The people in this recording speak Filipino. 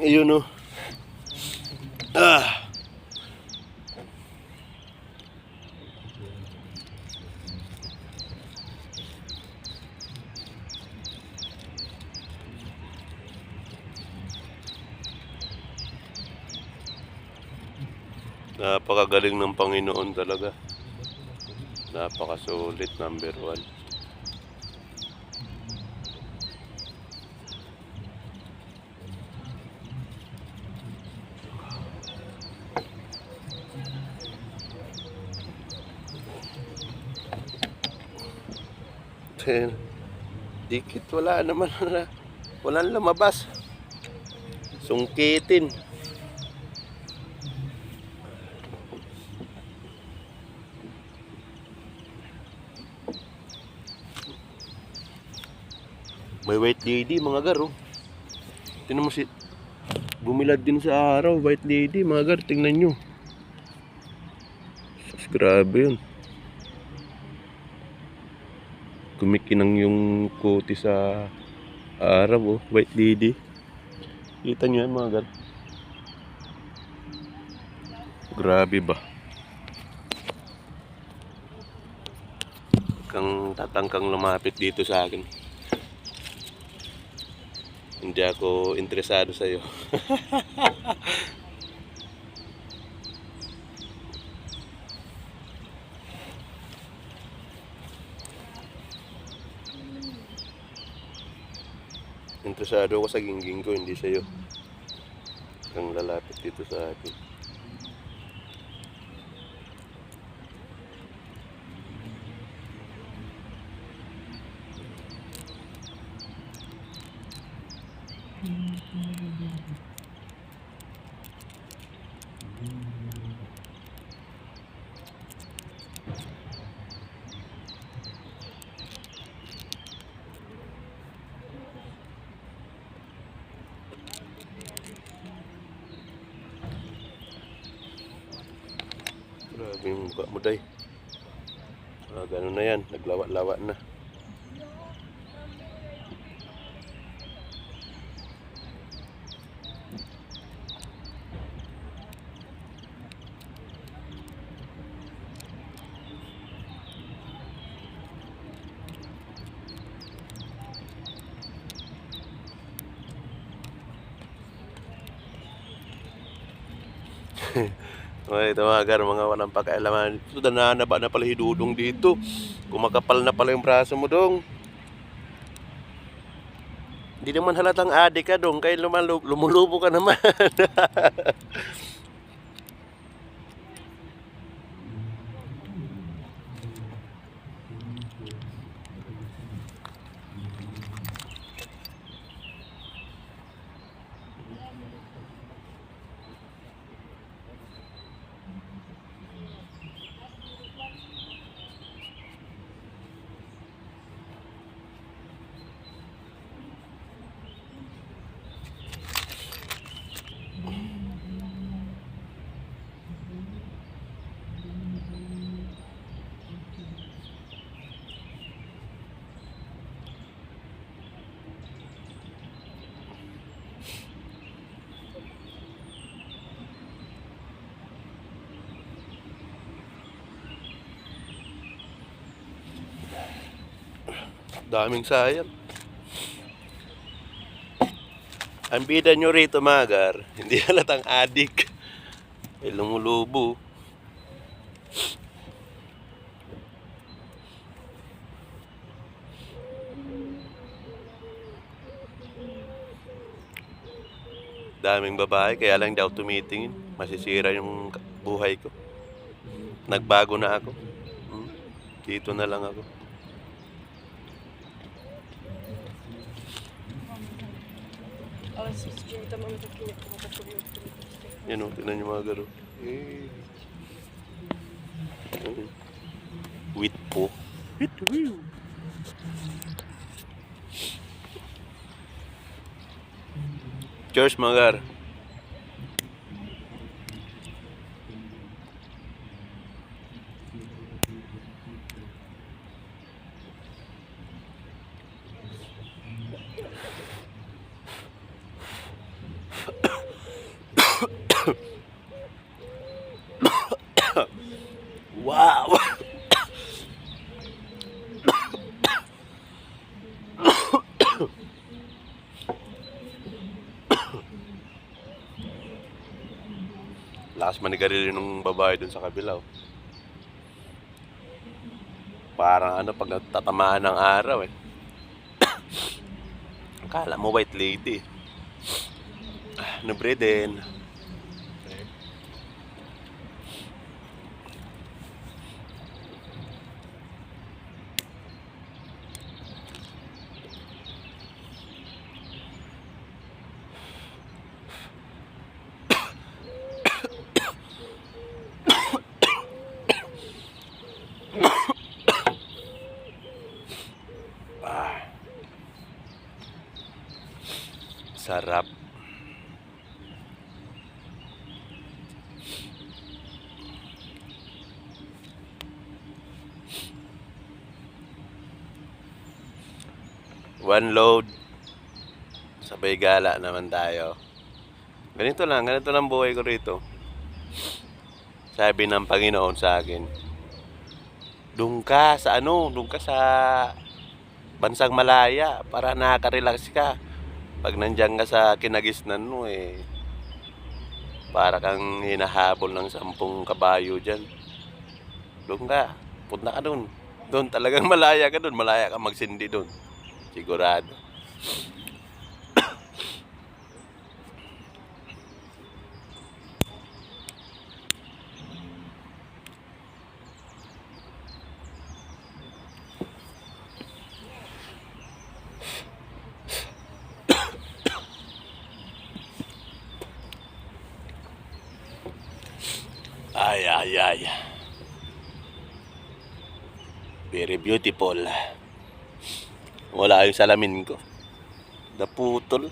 Ayun o. Ah. Napakagaling ng Panginoon talaga. Napakasulit, number 1. Dikit, wala naman. Walang lumabas. Sungkitin. May white lady mga gar, oh. Tingnan mo, bumilad din sa araw, white lady mga gar, tingnan nyo. Sus, grabe yun. Kumikinang yung kote sa araw, oh, white lady. Kita nyo yan mga gar. Grabe ba? Kang tatangkang lumapit dito sa akin. Hindi ako interesado sa iyo. Interesado ako sa gingging ko, hindi sa iyo. Kang lalapit dito sa akin. Grabe yung mukha mo, day. Ganun na yan, naglawa-lawa na. Okay, ito mga gar, mga walang pakialaman. Ito, nananaba na pala hidudong dito. Kumakapal na pala yung braso mo, dong. Hindi naman halatang adik ka, dong. Kaya lumulubo ka naman. Daming sayang. Ang bida nyo rito mga gar, hindi halatang adik. Ay lumulubo. Daming babae, kaya lang daw tumitingin. Masisira yung buhay ko. Nagbago na ako. Dito na lang ako. Yan o, tignan nyo mga garo. Wheat po. Wheat. Cheers mga gar. Wow! Lakas manigarilyo ng babae dun sa kabila. Oh. Parang ano, pag natatamaan ng araw eh. Akala mo white lady. No bread din. Sarap. One load. Sabay gala naman tayo. Ganito lang buhay ko rito. Sabi ng Panginoon sa akin, doon ka sa bansang malaya para nakaka-relax ka. Pag nandiyan ka sa kinagisnan mo para kang hinahabol ng 10 kabayo dyan. Doon ka, punta ka doon. Doon talagang malaya ka doon, malaya ka magsindi doon. Sigurado. Ay. Very beautiful. Wala yung salamin ko. Naputol.